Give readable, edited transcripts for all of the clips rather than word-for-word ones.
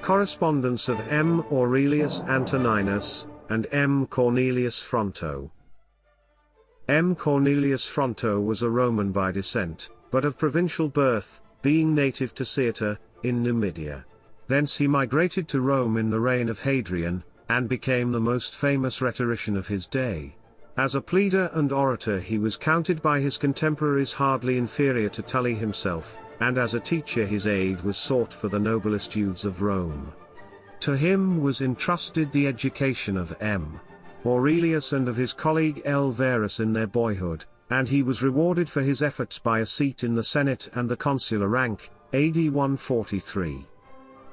Correspondence of M. Aurelius Antoninus, and M. Cornelius Fronto. M. Cornelius Fronto was a Roman by descent, but of provincial birth, being native to Cirta, in Numidia. Thence he migrated to Rome in the reign of Hadrian, and became the most famous rhetorician of his day. As a pleader and orator he was counted by his contemporaries hardly inferior to Tully himself, and as a teacher his aid was sought for the noblest youths of Rome. To him was entrusted the education of M. Aurelius and of his colleague L. Verus in their boyhood, and he was rewarded for his efforts by a seat in the Senate and the consular rank, AD 143.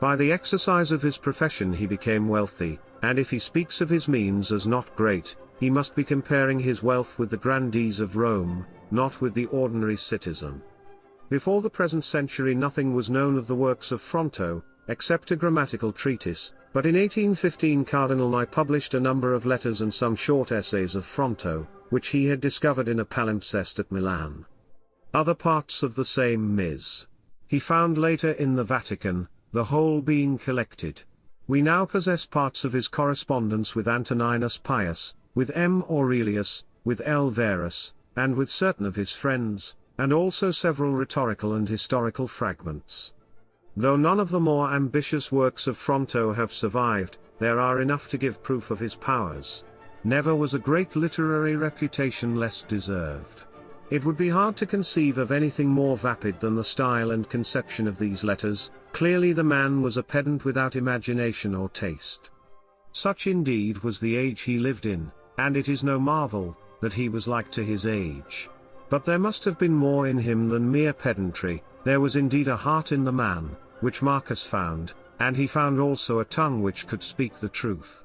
By the exercise of his profession he became wealthy, and if he speaks of his means as not great, he must be comparing his wealth with the grandees of Rome, not with the ordinary citizen. Before the present century nothing was known of the works of Fronto, except a grammatical treatise, but in 1815 Cardinal Ney published a number of letters and some short essays of Fronto, which he had discovered in a palimpsest at Milan. Other parts of the same ms. he found later in the Vatican, the whole being collected. We now possess parts of his correspondence with Antoninus Pius, with M. Aurelius, with L. Verus, and with certain of his friends, and also several rhetorical and historical fragments. Though none of the more ambitious works of Fronto have survived, there are enough to give proof of his powers. Never was a great literary reputation less deserved. It would be hard to conceive of anything more vapid than the style and conception of these letters. Clearly the man was a pedant without imagination or taste. Such indeed was the age he lived in, and it is no marvel that he was like to his age. But there must have been more in him than mere pedantry. There was indeed a heart in the man, which Marcus found, and he found also a tongue which could speak the truth.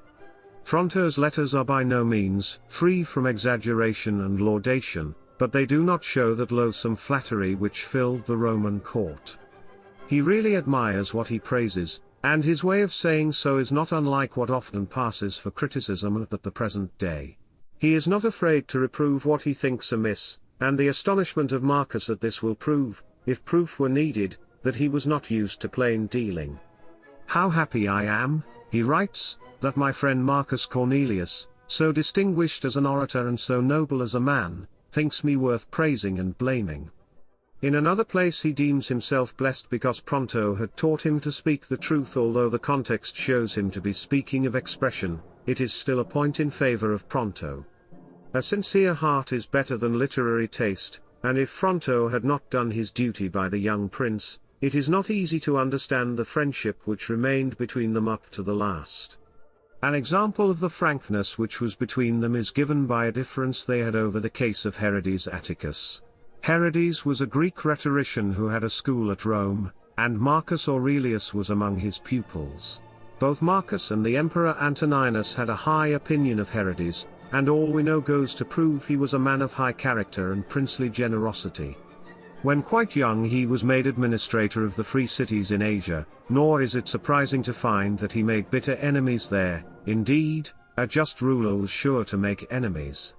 Fronto's letters are by no means free from exaggeration and laudation, but they do not show that loathsome flattery which filled the Roman court. He really admires what he praises, and his way of saying so is not unlike what often passes for criticism at the present day. He is not afraid to reprove what he thinks amiss, and the astonishment of Marcus at this will prove, if proof were needed, that he was not used to plain dealing. "How happy I am," he writes, "that my friend Marcus Cornelius, so distinguished as an orator and so noble as a man, thinks me worth praising and blaming." In another place he deems himself blessed because Fronto had taught him to speak the truth. Although the context shows him to be speaking of expression, it is still a point in favor of Fronto. A sincere heart is better than literary taste, and if Fronto had not done his duty by the young prince, it is not easy to understand the friendship which remained between them up to the last. An example of the frankness which was between them is given by a difference they had over the case of Herodes Atticus. Herodes was a Greek rhetorician who had a school at Rome, and Marcus Aurelius was among his pupils. Both Marcus and the Emperor Antoninus had a high opinion of Herodes, and all we know goes to prove he was a man of high character and princely generosity. When quite young he was made administrator of the free cities in Asia, nor is it surprising to find that he made bitter enemies there. Indeed, a just ruler was sure to make enemies.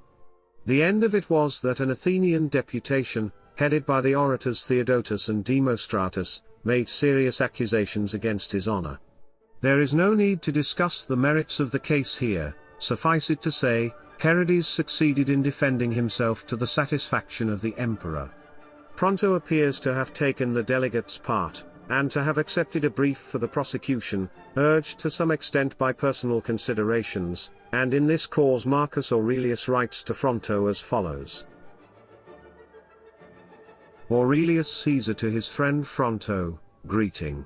The end of it was that an Athenian deputation, headed by the orators Theodotus and Demostratus, made serious accusations against his honor. There is no need to discuss the merits of the case here. Suffice it to say, Herodes succeeded in defending himself to the satisfaction of the emperor. Fronto appears to have taken the delegate's part, and to have accepted a brief for the prosecution, urged to some extent by personal considerations, and in this cause Marcus Aurelius writes to Fronto as follows. Aurelius Caesar to his friend Fronto, greeting.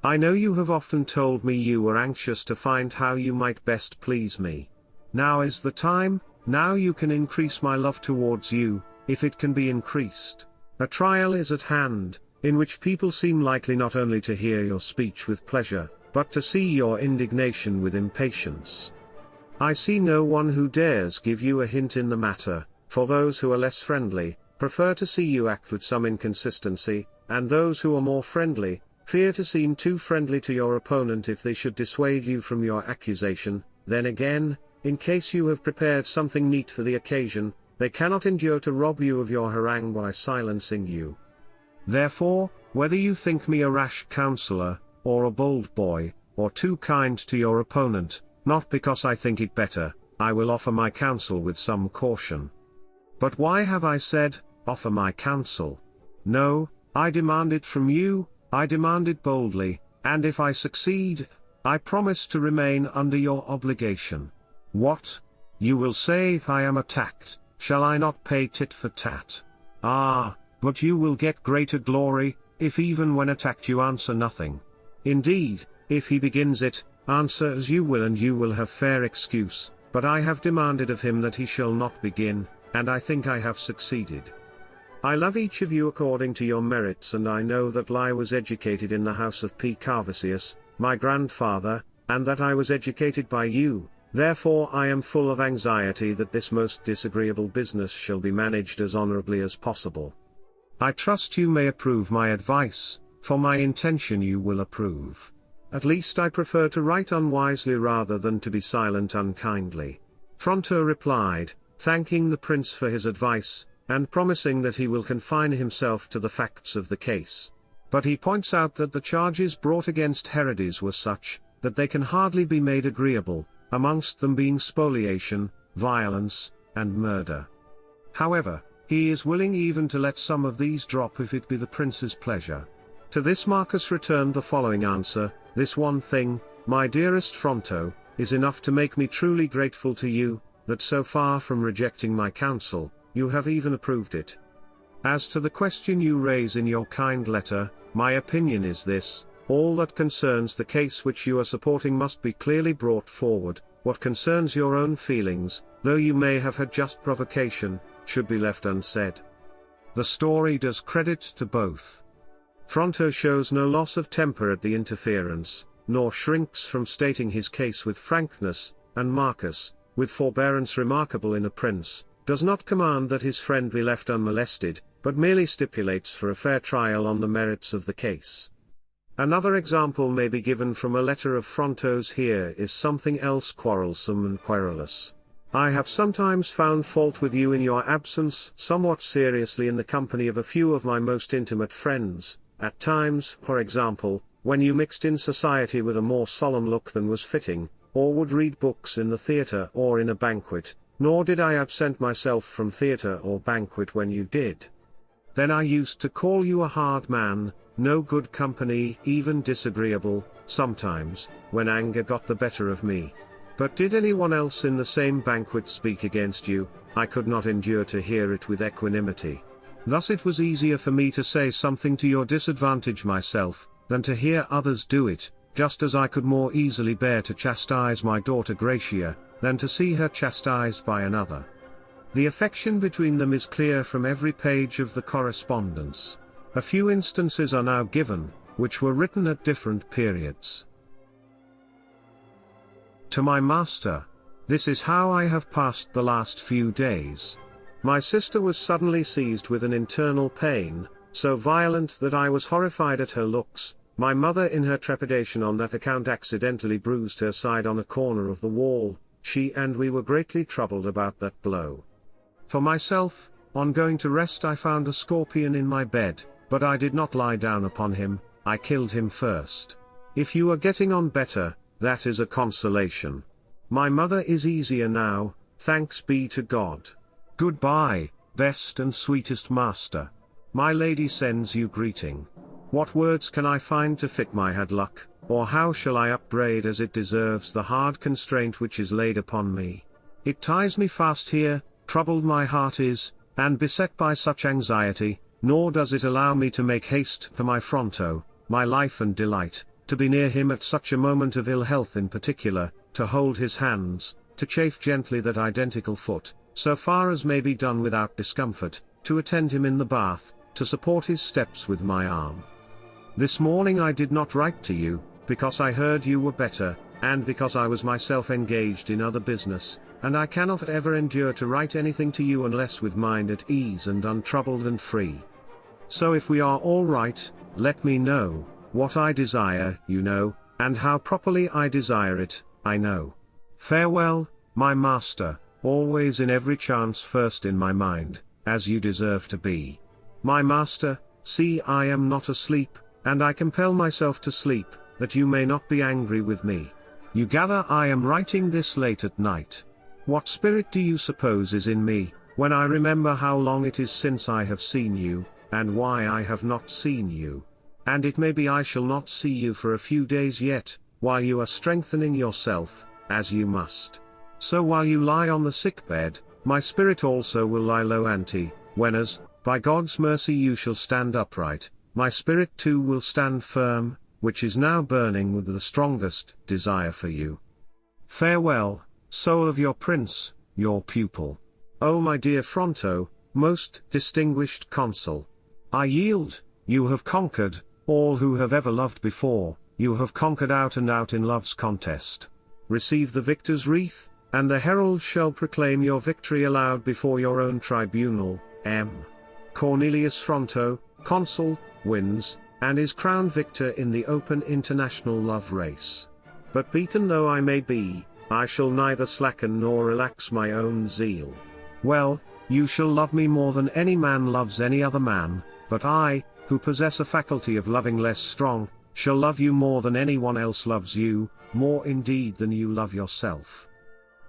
I know you have often told me you were anxious to find how you might best please me. Now is the time, now you can increase my love towards you, if it can be increased. A trial is at hand, in which people seem likely not only to hear your speech with pleasure, but to see your indignation with impatience. I see no one who dares give you a hint in the matter, for those who are less friendly, prefer to see you act with some inconsistency, and those who are more friendly, fear to seem too friendly to your opponent if they should dissuade you from your accusation. Then again, in case you have prepared something neat for the occasion, they cannot endure to rob you of your harangue by silencing you. Therefore, whether you think me a rash counselor, or a bold boy, or too kind to your opponent, not because I think it better, I will offer my counsel with some caution. But why have I said, offer my counsel? No, I demand it from you, I demand it boldly, and if I succeed, I promise to remain under your obligation. What? You will say, if I am attacked, shall I not pay tit for tat? Ah, but you will get greater glory, if even when attacked you answer nothing. Indeed, if he begins it, answer as you will and you will have fair excuse, but I have demanded of him that he shall not begin, and I think I have succeeded. I love each of you according to your merits, and I know that I was educated in the house of P. Carvisius, my grandfather, and that I was educated by you, therefore I am full of anxiety that this most disagreeable business shall be managed as honorably as possible. I trust you may approve my advice, for my intention you will approve. At least I prefer to write unwisely rather than to be silent unkindly. Fronto replied, thanking the prince for his advice, and promising that he will confine himself to the facts of the case. But he points out that the charges brought against Herodes were such, that they can hardly be made agreeable, amongst them being spoliation, violence, and murder. However, he is willing even to let some of these drop if it be the prince's pleasure. To this Marcus returned the following answer, this one thing, my dearest Fronto, is enough to make me truly grateful to you, that so far from rejecting my counsel, you have even approved it. As to the question you raise in your kind letter, my opinion is this: all that concerns the case which you are supporting must be clearly brought forward, what concerns your own feelings, though you may have had just provocation, should be left unsaid. The story does credit to both. Fronto shows no loss of temper at the interference, nor shrinks from stating his case with frankness, and Marcus, with forbearance remarkable in a prince, does not command that his friend be left unmolested, but merely stipulates for a fair trial on the merits of the case. Another example may be given from a letter of Fronto's. Here is something else quarrelsome and querulous. I have sometimes found fault with you in your absence, somewhat seriously in the company of a few of my most intimate friends, at times, for example, when you mixed in society with a more solemn look than was fitting, or would read books in the theatre or in a banquet, nor did I absent myself from theatre or banquet when you did. Then I used to call you a hard man, no good company, even disagreeable, sometimes, when anger got the better of me. But did anyone else in the same banquet speak against you, I could not endure to hear it with equanimity. Thus it was easier for me to say something to your disadvantage myself, than to hear others do it, just as I could more easily bear to chastise my daughter Gratia, than to see her chastised by another. The affection between them is clear from every page of the correspondence. A few instances are now given, which were written at different periods. To my master. This is how I have passed the last few days. My sister was suddenly seized with an internal pain, so violent that I was horrified at her looks. My mother in her trepidation on that account accidentally bruised her side on a corner of the wall. She and we were greatly troubled about that blow. For myself, on going to rest I found a scorpion in my bed, but I did not lie down upon him, I killed him first. If you are getting on better, that is a consolation. My mother is easier now, thanks be to God. Goodbye, best and sweetest master. My lady sends you greeting. What words can I find to fit my had luck, or how shall I upbraid as it deserves the hard constraint which is laid upon me? It ties me fast here, troubled my heart is, and beset by such anxiety, nor does it allow me to make haste to my Fronto, my life and delight, to be near him at such a moment of ill health in particular, to hold his hands, to chafe gently that identical foot, so far as may be done without discomfort, to attend him in the bath, to support his steps with my arm. This morning I did not write to you, because I heard you were better, and because I was myself engaged in other business, and I cannot ever endure to write anything to you unless with mind at ease and untroubled and free. So if we are all right, let me know, what I desire, you know, and how properly I desire it, I know. Farewell, my master, always in every chance first in my mind, as you deserve to be. My master, see I am not asleep, and I compel myself to sleep, that you may not be angry with me. You gather I am writing this late at night. What spirit do you suppose is in me, when I remember how long it is since I have seen you, and why I have not seen you? And it may be I shall not see you for a few days yet, while you are strengthening yourself, as you must. So while you lie on the sick bed, my spirit also will lie low whenas, by God's mercy you shall stand upright, my spirit too will stand firm, which is now burning with the strongest desire for you. Farewell, soul of your prince, your pupil. O my dear Fronto, most distinguished consul. I yield, you have conquered, all who have ever loved before, you have conquered out and out in love's contest. Receive the victor's wreath, and the herald shall proclaim your victory aloud before your own tribunal. M. Cornelius Fronto, consul, wins, and is crowned victor in the open international love race. But beaten though I may be, I shall neither slacken nor relax my own zeal. Well, you shall love me more than any man loves any other man, but I, who possess a faculty of loving less strong, shall love you more than anyone else loves you, more indeed than you love yourself.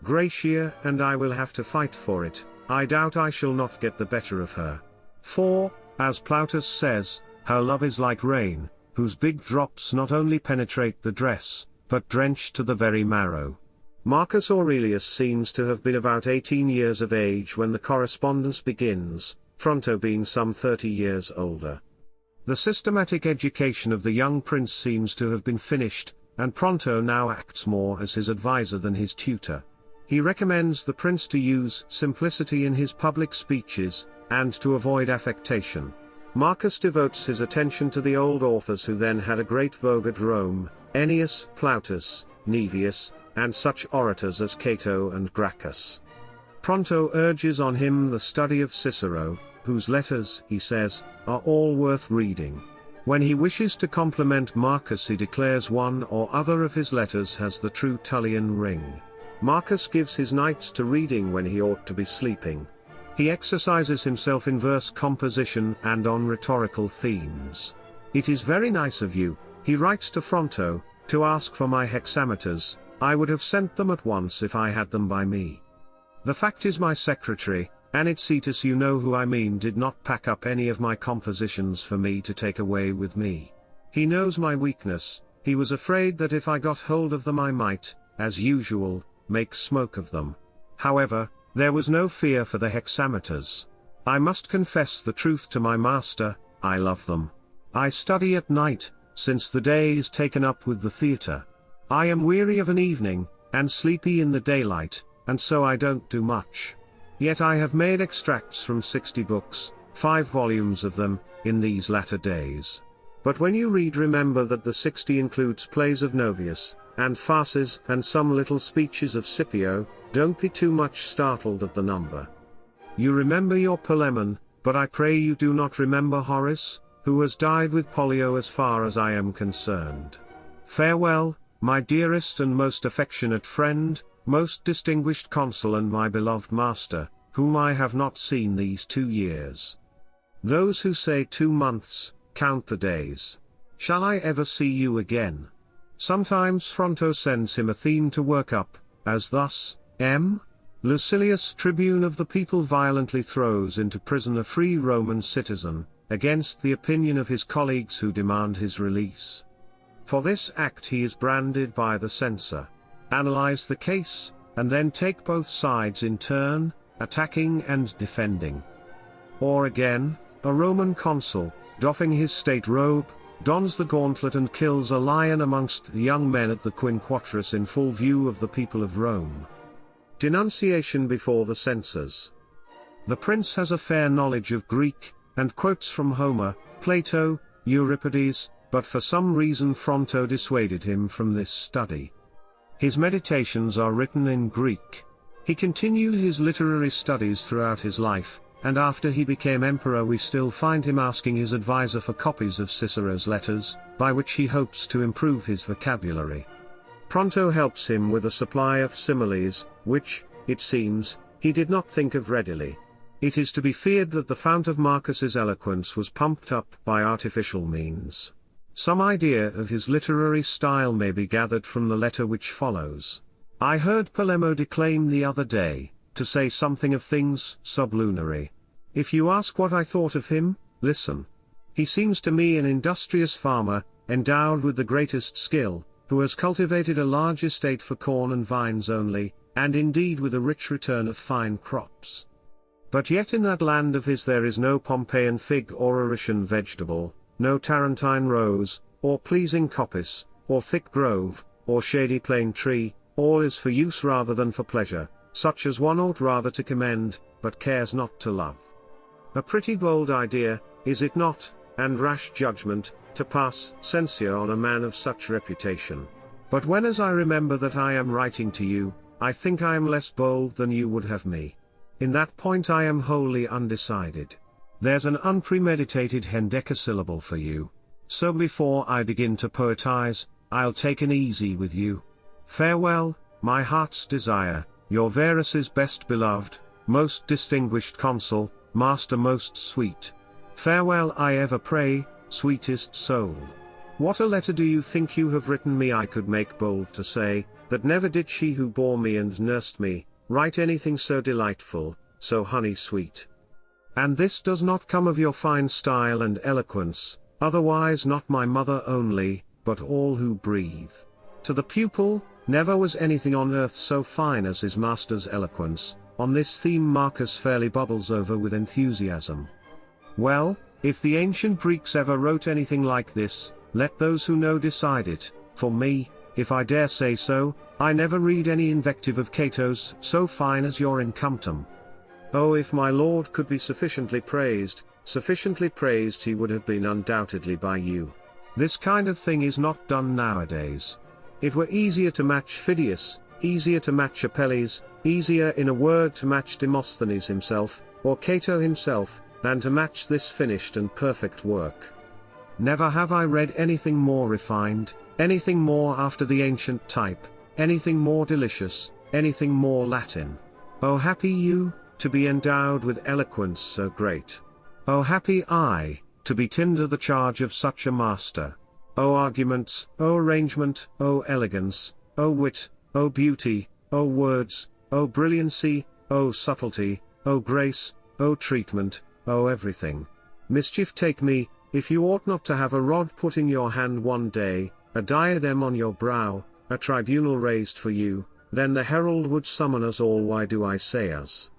Gratia and I will have to fight for it, I doubt I shall not get the better of her. For, as Plautus says, her love is like rain, whose big drops not only penetrate the dress, but drench to the very marrow. Marcus Aurelius seems to have been about 18 years of age when the correspondence begins, Fronto being some 30 years older. The systematic education of the young prince seems to have been finished, and Fronto now acts more as his advisor than his tutor. He recommends the prince to use simplicity in his public speeches, and to avoid affectation. Marcus devotes his attention to the old authors who then had a great vogue at Rome, Ennius, Plautus, Naevius, and such orators as Cato and Gracchus. Fronto urges on him the study of Cicero, whose letters, he says, are all worth reading. When he wishes to compliment Marcus he declares one or other of his letters has the true Tullian ring. Marcus gives his nights to reading when he ought to be sleeping. He exercises himself in verse composition and on rhetorical themes. It is very nice of you, he writes to Fronto, to ask for my hexameters. I would have sent them at once if I had them by me. The fact is my secretary, Anicetus, you know who I mean, did not pack up any of my compositions for me to take away with me. He knows my weakness, he was afraid that if I got hold of them I might, as usual, make smoke of them. However, there was no fear for the hexameters. I must confess the truth to my master, I love them. I study at night, since the day is taken up with the theatre. I am weary of an evening, and sleepy in the daylight, and so I don't do much. Yet I have made extracts from 60 books, 5 volumes of them, in these latter days. But when you read, remember that the 60 includes plays of Novius, and farces, and some little speeches of Scipio. Don't be too much startled at the number. You remember your Polemon, but I pray you do not remember Horace, who has died with polio as far as I am concerned. Farewell, my dearest and most affectionate friend, most distinguished consul and my beloved master, whom I have not seen these 2 years. Those who say 2 months, count the days. Shall I ever see you again? Sometimes Fronto sends him a theme to work up, as thus, M. Lucilius, tribune of the people, violently throws into prison a free Roman citizen, against the opinion of his colleagues who demand his release. For this act he is branded by the censor. Analyze the case, and then take both sides in turn, attacking and defending. Or again, a Roman consul, doffing his state robe, dons the gauntlet and kills a lion amongst the young men at the Quinquatrus in full view of the people of Rome. Denunciation before the censors. The prince has a fair knowledge of Greek, and quotes from Homer, Plato, Euripides, but for some reason Fronto dissuaded him from this study. His meditations are written in Greek. He continued his literary studies throughout his life, and after he became emperor we still find him asking his advisor for copies of Cicero's letters, by which he hopes to improve his vocabulary. Fronto helps him with a supply of similes, which, it seems, he did not think of readily. It is to be feared that the fount of Marcus's eloquence was pumped up by artificial means. Some idea of his literary style may be gathered from the letter which follows. I heard Polemo declaim the other day, to say something of things sublunary. If you ask what I thought of him, listen. He seems to me an industrious farmer, endowed with the greatest skill, who has cultivated a large estate for corn and vines only, and indeed with a rich return of fine crops. But yet in that land of his there is no Pompeian fig or Arician vegetable, no Tarentine rose, or pleasing coppice, or thick grove, or shady plane tree, all is for use rather than for pleasure, such as one ought rather to commend, but cares not to love. A pretty bold idea, is it not, and rash judgment, to pass censure on a man of such reputation. But when as I remember that I am writing to you, I think I am less bold than you would have me. In that point I am wholly undecided. There's an unpremeditated hendecasyllable for you. So before I begin to poetize, I'll take an easy with you. Farewell, my heart's desire, your Verus's best beloved, most distinguished consul, master most sweet. Farewell I ever pray, sweetest soul. What a letter do you think you have written me? I could make bold to say, that never did she who bore me and nursed me, write anything so delightful, so honey sweet. And this does not come of your fine style and eloquence, otherwise not my mother only, but all who breathe. To the pupil, never was anything on earth so fine as his master's eloquence. On this theme Marcus fairly bubbles over with enthusiasm. Well, if the ancient Greeks ever wrote anything like this, let those who know decide it. For me, if I dare say so, I never read any invective of Cato's so fine as your Incunctum. Oh, if my lord could be sufficiently praised he would have been undoubtedly by you. This kind of thing is not done nowadays. It were easier to match Phidias, easier to match Apelles, easier in a word to match Demosthenes himself, or Cato himself, than to match this finished and perfect work. Never have I read anything more refined, anything more after the ancient type, anything more delicious, anything more Latin. Oh happy you, to be endowed with eloquence so great. Oh happy I, to be tinder the charge of such a master. O arguments, O arrangement, O elegance, O wit, O beauty, O words, O brilliancy, O subtlety, O grace, O treatment, O everything. Mischief take me, if you ought not to have a rod put in your hand one day, a diadem on your brow, a tribunal raised for you, then the herald would summon us all. Why do I say us?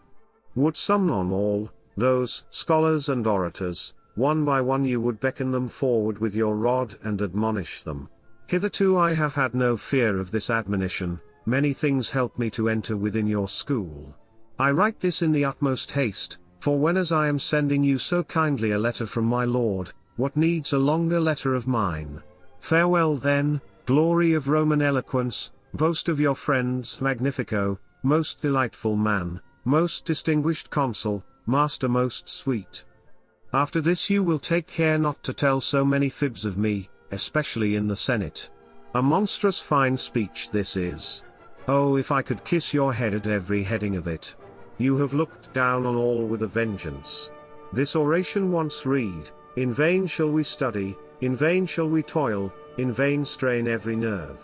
Would summon all, those scholars and orators, one by one you would beckon them forward with your rod and admonish them. Hitherto I have had no fear of this admonition, many things help me to enter within your school. I write this in the utmost haste, for whenas I am sending you so kindly a letter from my lord, what needs a longer letter of mine? Farewell then, glory of Roman eloquence, boast of your friends Magnifico, most delightful man, most distinguished consul, master most sweet. After this you will take care not to tell so many fibs of me, especially in the Senate. A monstrous fine speech this is. Oh, if I could kiss your head at every heading of it. You have looked down on all with a vengeance. This oration once read, in vain shall we study, in vain shall we toil, in vain strain every nerve.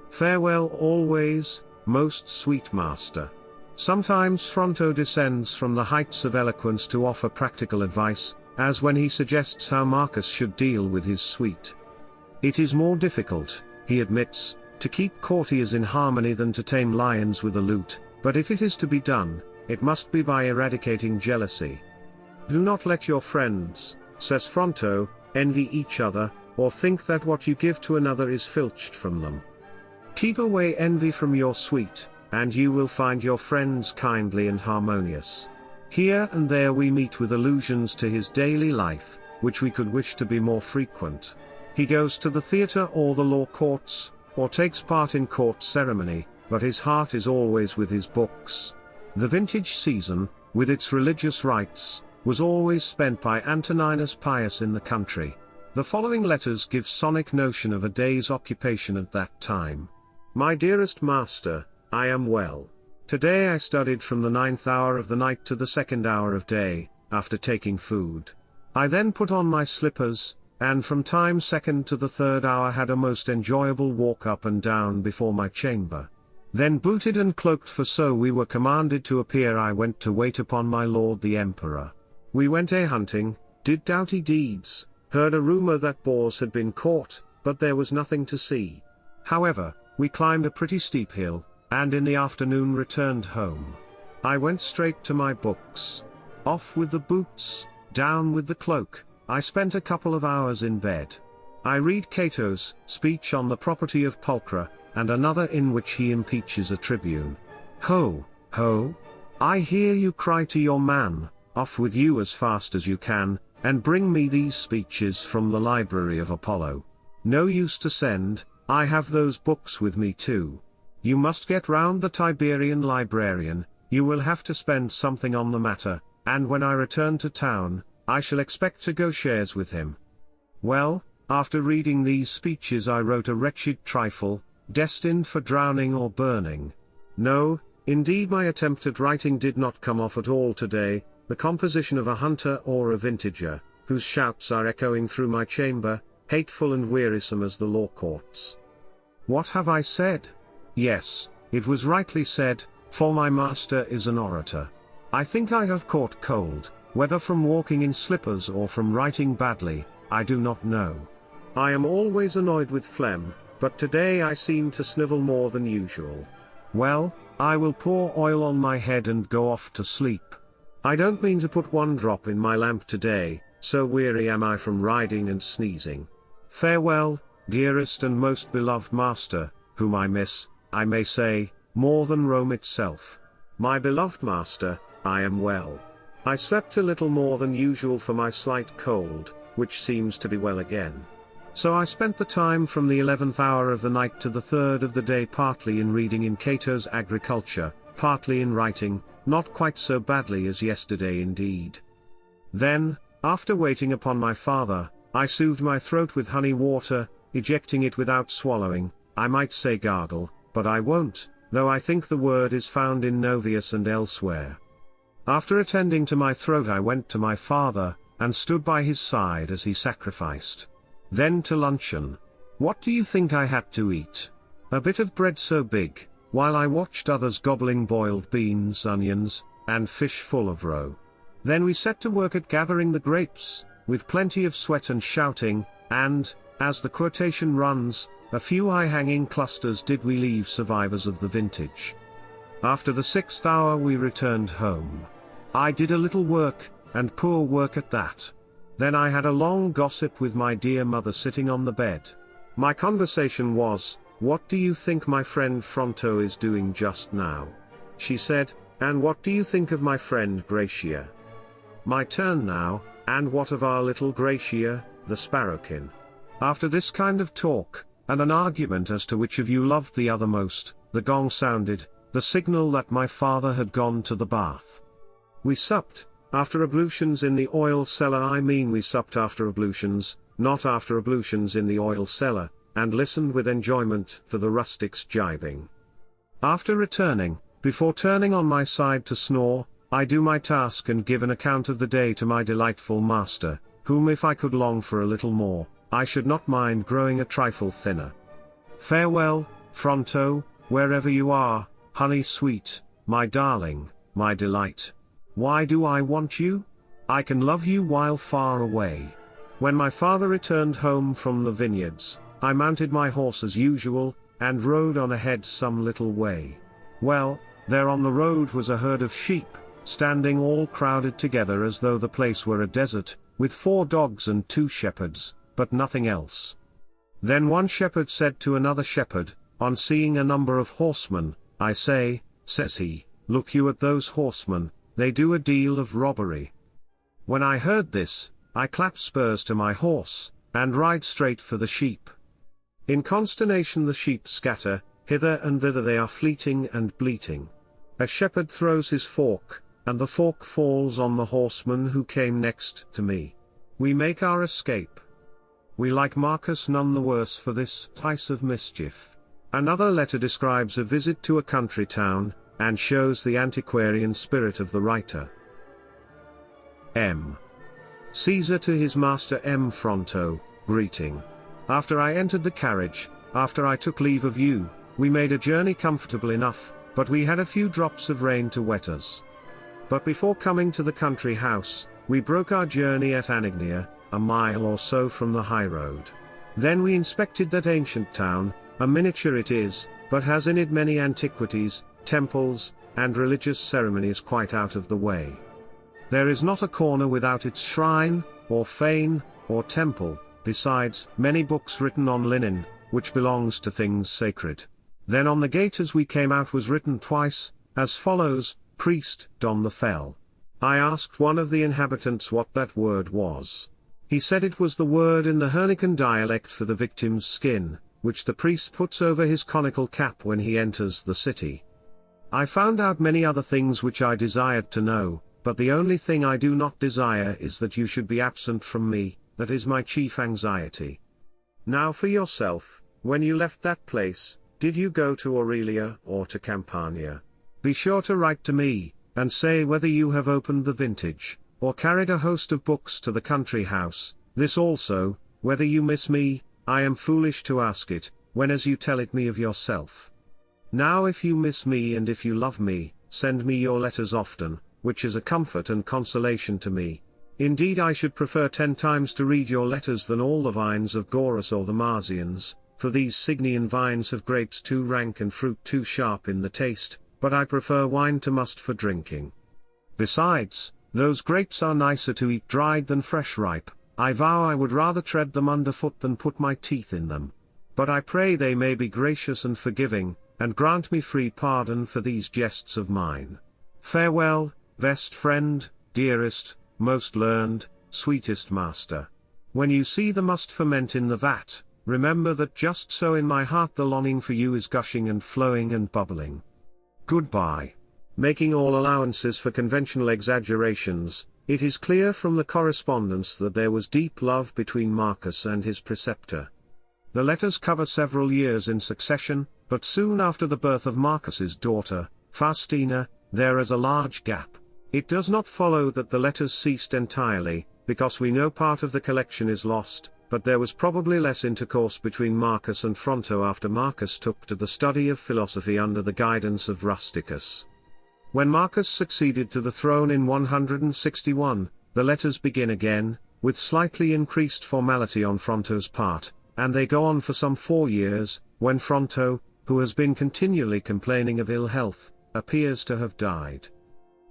Farewell always, most sweet master. Sometimes Fronto descends from the heights of eloquence to offer practical advice, as when he suggests how Marcus should deal with his suite. It is more difficult, he admits, to keep courtiers in harmony than to tame lions with a lute, but if it is to be done, it must be by eradicating jealousy. Do not let your friends, says Fronto, envy each other, or think that what you give to another is filched from them. Keep away envy from your suite, and you will find your friends kindly and harmonious. Here and there we meet with allusions to his daily life, which we could wish to be more frequent. He goes to the theatre or the law courts, or takes part in court ceremony, but his heart is always with his books. The vintage season, with its religious rites, was always spent by Antoninus Pius in the country. The following letters give sonic notion of a day's occupation at that time. My dearest master, I am well. Today I studied from the 9th hour of the night to the 2nd hour of day, after taking food. I then put on my slippers, and from time second to the third hour had a most enjoyable walk up and down before my chamber. Then booted and cloaked, for so we were commanded to appear, I went to wait upon my lord the emperor. We went a-hunting, did doughty deeds, heard a rumour that boars had been caught, but there was nothing to see. However, we climbed a pretty steep hill, and in the afternoon returned home. I went straight to my books. Off with the boots, down with the cloak. I spent a couple of hours in bed. I read Cato's speech on the property of pulchra, and another in which he impeaches a tribune. Ho, ho! I hear you cry to your man, off with you as fast as you can, and bring me these speeches from the library of Apollo. No use to send, I have those books with me too. You must get round the Tiberian librarian, you will have to spend something on the matter, and when I return to town, I shall expect to go shares with him. Well, after reading these speeches I wrote a wretched trifle, destined for drowning or burning. No, indeed my attempt at writing did not come off at all today, the composition of a hunter or a vintager, whose shouts are echoing through my chamber, hateful and wearisome as the law courts. What have I said? Yes, it was rightly said, for my master is an orator. I think I have caught cold, whether from walking in slippers or from writing badly, I do not know. I am always annoyed with phlegm, but today I seem to snivel more than usual. Well, I will pour oil on my head and go off to sleep. I don't mean to put one drop in my lamp today, so weary am I from riding and sneezing. Farewell, dearest and most beloved master, whom I miss, I may say, more than Rome itself. My beloved master, I am well. I slept a little more than usual for my slight cold, which seems to be well again. So I spent the time from the 11th hour of the night to the 3rd of the day partly in reading in Cato's Agriculture, partly in writing, not quite so badly as yesterday indeed. Then, after waiting upon my father, I soothed my throat with honey water, ejecting it without swallowing. I might say gargle, but I won't, though I think the word is found in Novius and elsewhere. After attending to my throat I went to my father, and stood by his side as he sacrificed. Then to luncheon. What do you think I had to eat? A bit of bread so big, while I watched others gobbling boiled beans, onions, and fish full of roe. Then we set to work at gathering the grapes, with plenty of sweat and shouting, and, as the quotation runs, a few high-hanging clusters did we leave survivors of the vintage. After the 6th hour we returned home. I did a little work, and poor work at that. Then I had a long gossip with my dear mother sitting on the bed. My conversation was, "What do you think my friend Fronto is doing just now?" She said, "And what do you think of my friend Gratia?" My turn now, "And what of our little Gratia, the sparrowkin?" After this kind of talk, and an argument as to which of you loved the other most, the gong sounded, the signal that my father had gone to the bath. We supped, after ablutions in the oil cellar. I mean we supped after ablutions, not after ablutions in the oil cellar, and listened with enjoyment to the rustics gibing. After returning, before turning on my side to snore, I do my task and give an account of the day to my delightful master, whom if I could long for a little more, I should not mind growing a trifle thinner. Farewell, Fronto, wherever you are, honey sweet, my darling, my delight. Why do I want you? I can love you while far away. When my father returned home from the vineyards, I mounted my horse as usual, and rode on ahead some little way. Well, there on the road was a herd of sheep, standing all crowded together as though the place were a desert, with 4 dogs and 2 shepherds, but nothing else. Then one shepherd said to another shepherd, on seeing a number of horsemen, "I say," says he, "look you at those horsemen, they do a deal of robbery." When I heard this, I clap spurs to my horse, and ride straight for the sheep. In consternation the sheep scatter, hither and thither they are fleeting and bleating. A shepherd throws his fork, and the fork falls on the horseman who came next to me. We make our escape. We like Marcus none the worse for this piece of mischief. Another letter describes a visit to a country town, and shows the antiquarian spirit of the writer. M. Caesar to his master M. Fronto, greeting. After I entered the carriage, after I took leave of you, we made a journey comfortable enough, but we had a few drops of rain to wet us. But before coming to the country house, we broke our journey at Anignia, a mile or so from the high road. Then we inspected that ancient town, a miniature it is, but has in it many antiquities, temples, and religious ceremonies quite out of the way. There is not a corner without its shrine, or fane, or temple, besides many books written on linen, which belongs to things sacred. Then on the gate as we came out was written twice, as follows, Priest, Don the Fell. I asked one of the inhabitants what that word was. He said it was the word in the Hernican dialect for the victim's skin, which the priest puts over his conical cap when he enters the city. I found out many other things which I desired to know, but the only thing I do not desire is that you should be absent from me, that is my chief anxiety. Now for yourself, when you left that place, did you go to Aurelia or to Campania? Be sure to write to me, and say whether you have opened the vintage, or carried a host of books to the country house, this also, whether you miss me, I am foolish to ask it, whenas you tell it me of yourself. Now if you miss me and if you love me, send me your letters often, which is a comfort and consolation to me. Indeed I should prefer 10 times to read your letters than all the vines of Gorus or the Marsians, for these Signian vines have grapes too rank and fruit too sharp in the taste, but I prefer wine to must for drinking. Besides, those grapes are nicer to eat dried than fresh ripe, I vow I would rather tread them underfoot than put my teeth in them. But I pray they may be gracious and forgiving, and grant me free pardon for these jests of mine. Farewell, best friend, dearest, most learned, sweetest master. When you see the must ferment in the vat, remember that just so in my heart the longing for you is gushing and flowing and bubbling. Goodbye. Making all allowances for conventional exaggerations, it is clear from the correspondence that there was deep love between Marcus and his preceptor. The letters cover several years in succession, but soon after the birth of Marcus's daughter, Faustina, there is a large gap. It does not follow that the letters ceased entirely, because we know part of the collection is lost, but there was probably less intercourse between Marcus and Fronto after Marcus took to the study of philosophy under the guidance of Rusticus. When Marcus succeeded to the throne in 161, the letters begin again, with slightly increased formality on Fronto's part, and they go on for some 4 years, when Fronto, who has been continually complaining of ill health, appears to have died.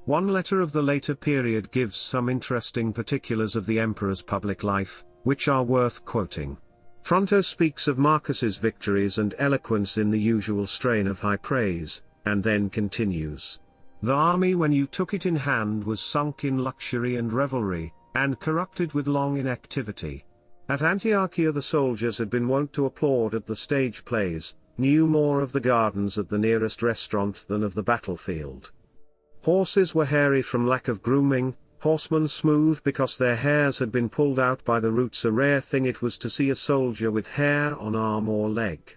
One letter of the later period gives some interesting particulars of the emperor's public life, which are worth quoting. Fronto speaks of Marcus's victories and eloquence in the usual strain of high praise, and then continues. The army when you took it in hand was sunk in luxury and revelry, and corrupted with long inactivity. At Antiochia the soldiers had been wont to applaud at the stage plays, knew more of the gardens at the nearest restaurant than of the battlefield. Horses were hairy from lack of grooming, horsemen smooth because their hairs had been pulled out by the roots. A rare thing it was to see a soldier with hair on arm or leg.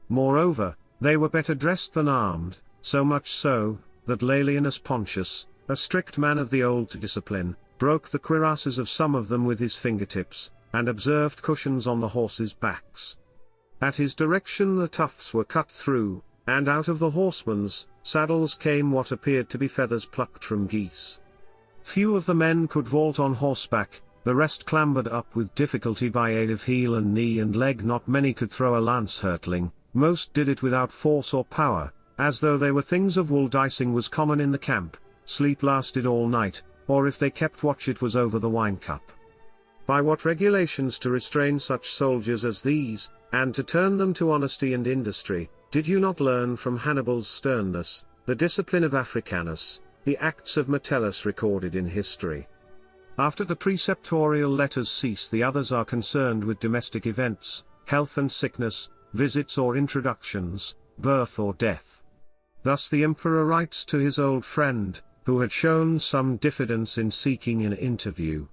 Moreover, they were better dressed than armed, so much so, that Laelianus Pontius, a strict man of the old discipline, broke the cuirasses of some of them with his fingertips, and observed cushions on the horses' backs. At his direction the tufts were cut through, and out of the horsemen's saddles came what appeared to be feathers plucked from geese. Few of the men could vault on horseback, the rest clambered up with difficulty by aid of heel and knee and leg. Not many could throw a lance hurtling, most did it without force or power, as though they were things of wool. Dicing was common in the camp, sleep lasted all night, or if they kept watch it was over the wine cup. By what regulations to restrain such soldiers as these, and to turn them to honesty and industry, did you not learn from Hannibal's sternness, the discipline of Africanus, the acts of Metellus recorded in history? After the preceptorial letters cease, the others are concerned with domestic events, health and sickness, visits or introductions, birth or death. Thus the emperor writes to his old friend, who had shown some diffidence in seeking an interview.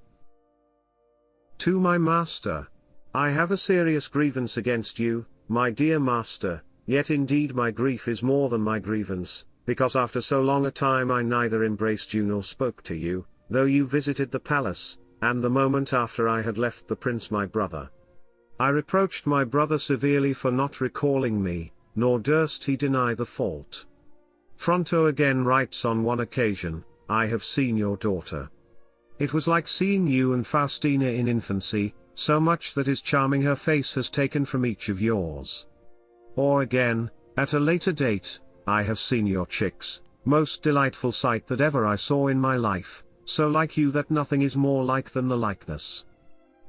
To my master. I have a serious grievance against you, my dear master, yet indeed my grief is more than my grievance, because after so long a time I neither embraced you nor spoke to you, though you visited the palace, and the moment after I had left the prince my brother. I reproached my brother severely for not recalling me, nor durst he deny the fault. Fronto again writes on one occasion, I have seen your daughter. It was like seeing you and Faustina in infancy, so much that his charming her face has taken from each of yours. Or again, at a later date, I have seen your chicks, most delightful sight that ever I saw in my life, so like you that nothing is more like than the likeness.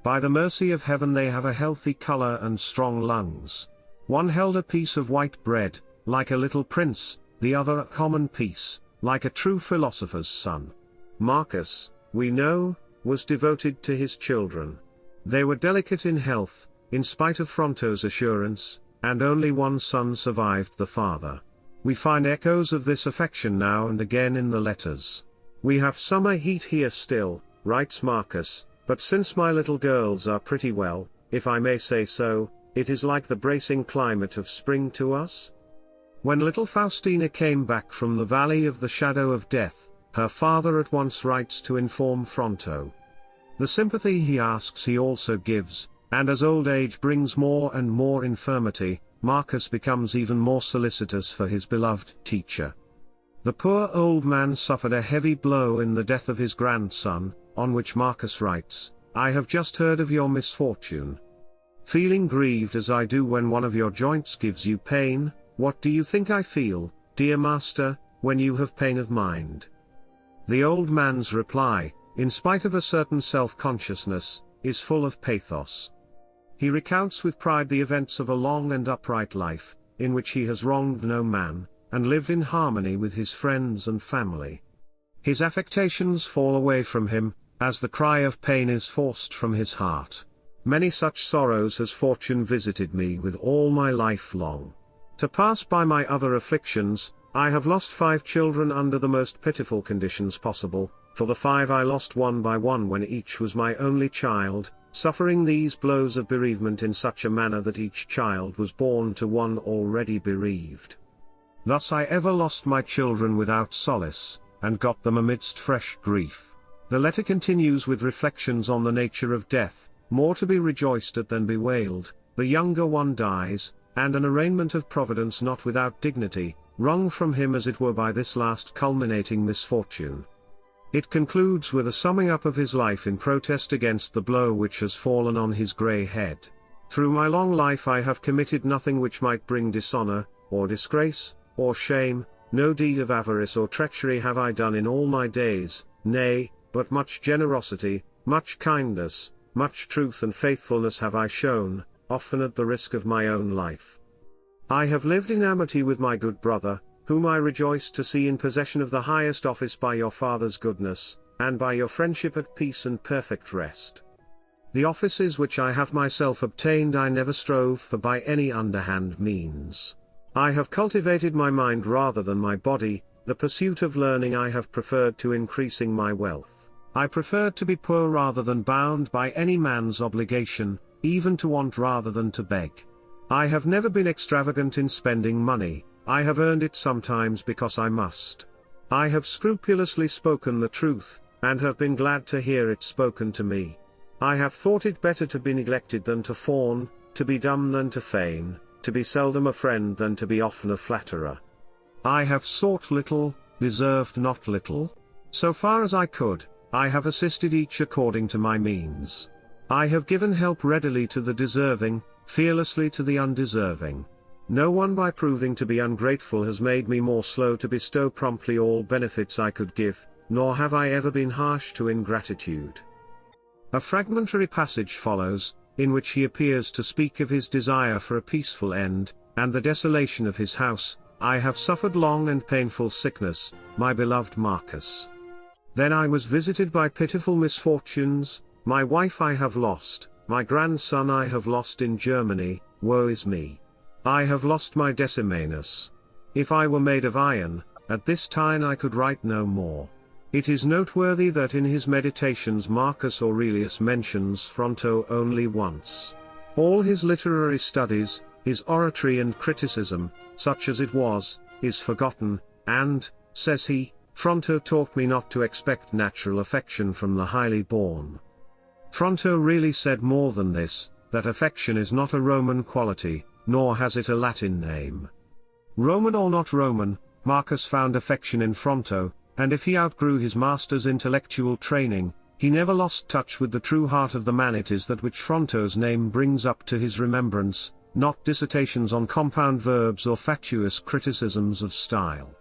By the mercy of heaven they have a healthy color and strong lungs. One held a piece of white bread, like a little prince, the other a common piece, like a true philosopher's son. Marcus, we know, was devoted to his children. They were delicate in health, in spite of Fronto's assurance, and only one son survived the father. We find echoes of this affection now and again in the letters. We have summer heat here still, writes Marcus, but since my little girls are pretty well, if I may say so, it is like the bracing climate of spring to us. When little Faustina came back from the valley of the shadow of death, her father at once writes to inform Fronto. The sympathy he asks he also gives, and as old age brings more and more infirmity, Marcus becomes even more solicitous for his beloved teacher. The poor old man suffered a heavy blow in the death of his grandson, on which Marcus writes, I have just heard of your misfortune. Feeling grieved as I do when one of your joints gives you pain, what do you think I feel, dear master, when you have pain of mind? The old man's reply, in spite of a certain self-consciousness, is full of pathos. He recounts with pride the events of a long and upright life, in which he has wronged no man, and lived in harmony with his friends and family. His affectations fall away from him, as the cry of pain is forced from his heart. Many such sorrows has fortune visited me with all my life long. To pass by my other afflictions, I have lost 5 children under the most pitiful conditions possible. For the 5 I lost one by one when each was my only child, suffering these blows of bereavement in such a manner that each child was born to one already bereaved. Thus I ever lost my children without solace, and got them amidst fresh grief. The letter continues with reflections on the nature of death, more to be rejoiced at than bewailed. The younger one dies, and an arraignment of Providence not without dignity, wrung from him as it were by this last culminating misfortune. It concludes with a summing up of his life in protest against the blow which has fallen on his grey head. Through my long life I have committed nothing which might bring dishonor, or disgrace, or shame, no deed of avarice or treachery have I done in all my days, nay, but much generosity, much kindness, much truth and faithfulness have I shown, often at the risk of my own life. I have lived in amity with my good brother, whom I rejoice to see in possession of the highest office by your father's goodness, and by your friendship at peace and perfect rest. The offices which I have myself obtained I never strove for by any underhand means. I have cultivated my mind rather than my body, the pursuit of learning I have preferred to increasing my wealth. I preferred to be poor rather than bound by any man's obligation, even to want rather than to beg. I have never been extravagant in spending money, I have earned it sometimes because I must. I have scrupulously spoken the truth, and have been glad to hear it spoken to me. I have thought it better to be neglected than to fawn, to be dumb than to feign, to be seldom a friend than to be often a flatterer. I have sought little, deserved not little. So far as I could, I have assisted each according to my means. I have given help readily to the deserving, fearlessly to the undeserving. No one by proving to be ungrateful has made me more slow to bestow promptly all benefits I could give, nor have I ever been harsh to ingratitude. A fragmentary passage follows, in which he appears to speak of his desire for a peaceful end, and the desolation of his house. I have suffered long and painful sickness, my beloved Marcus. Then I was visited by pitiful misfortunes, my wife I have lost, my grandson I have lost in Germany, woe is me. I have lost my Decimanus. If I were made of iron, at this time I could write no more. It is noteworthy that in his Meditations Marcus Aurelius mentions Fronto only once. All his literary studies, his oratory and criticism, such as it was, is forgotten, and, says he, Fronto taught me not to expect natural affection from the highly born. Fronto really said more than this, that affection is not a Roman quality, nor has it a Latin name. Roman or not Roman, Marcus found affection in Fronto, and if he outgrew his master's intellectual training, he never lost touch with the true heart of the man it is that which Fronto's name brings up to his remembrance, not dissertations on compound verbs or fatuous criticisms of style.